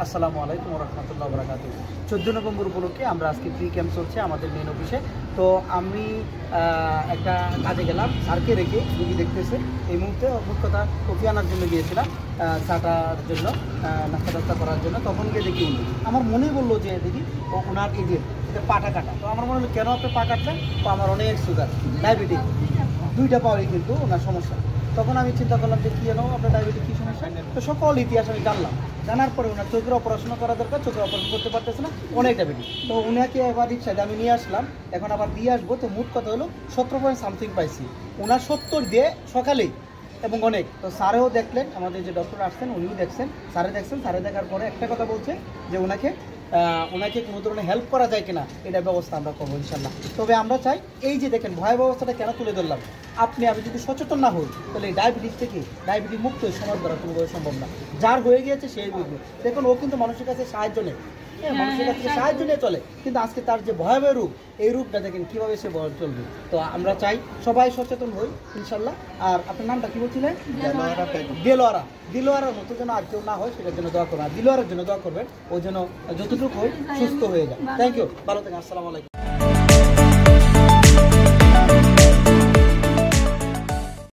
আসসালামু আলাইকুম ওয়া রাহমাতুল্লাহি ওয়া বারাকাতুহু। 14 নভেম্বর উপলক্ষে আমরা আজকে ফ্রি ক্যাম্প চলছে আমাদের মেন অফিসে। তো আমি একটা কাজে গেলাম, স্যারকে রেখে রুগী দেখতেছে। এই মুহূর্তে মোট কথা কফি আনার জন্য গিয়েছিলাম, চাটার জন্য, নাস্তা টাস্তা করার জন্য। তখন গিয়ে দেখি উনি, আমার মনেই বললো যে দেখি ওনার এই যে পাটা কাটা। তো আমার মনে হলো কেন আপনি পা কাটলেন? তো আমার অনেক সুগার, ডায়াবেটিস, দুইটা পাওয়ারই কিন্তু ওনার সমস্যা। তখন আমি চিন্তা করলাম যে কী জানো আপনার ডায়াবেটিস কী সমস্যা। তো সকল ইতিহাস আমি জানার পরে ওনার চোখের অপারেশন করা দরকার, চোখের অপারেশন করতে পারতেছে না, অনেক ডায়াবেটিস। তো ওনাকে এবার রিক্সায় আমি নিয়ে আসলাম, এখন আবার দিয়ে আসবো। তো মোট কথা হলো 17.something পাইছি, ওনার 70 দিয়ে সকালেই এবং অনেক। তো স্যারেও দেখলেন, আমাদের যে ডক্টর আসছেন উনিও দেখছেন, স্যারে দেখার পরে একটা কথা বলছে যে ওনাকে কোনো ধরনের হেল্প করা যায় কিনা এটার ব্যবস্থা আমরা করবো ইনশাল্লাহ। তবে আমরা চাই, এই যে দেখেন ভয়াবহ অবস্থাটা কেন তুলে ধরলাম, আমি যদি সচেতন না হই তাহলে এই ডায়াবেটিস মুক্ত সমাজ দ্বারা কোনোভাবে সম্ভব না। যার হয়ে গিয়েছে সেই বুঝবে। দেখুন ও কিন্তু মানুষের কাছে সাহায্য নেই, মানুষের কাছে সাহায্য নিয়ে চলে, কিন্তু আজকে তার যে ভয়াবহ রূপ, এই রূপটা দেখেন কীভাবে সে চলবে। তো আমরা চাই সবাই সচেতন হই ইনশাল্লাহ। আর আপনার নামটা কী বলছিলেন? দিলোয়ারার মতো যেন আর কেউ না হয় সেটার জন্য দোয়া করবেন। আর দিলোয়ারের জন্য দোয়া করবেন, ও যেন যতটুকু হয় সুস্থ হয়ে যায়। থ্যাংক ইউ, ভালো থাকেন, আসসালামু আলাইকুম।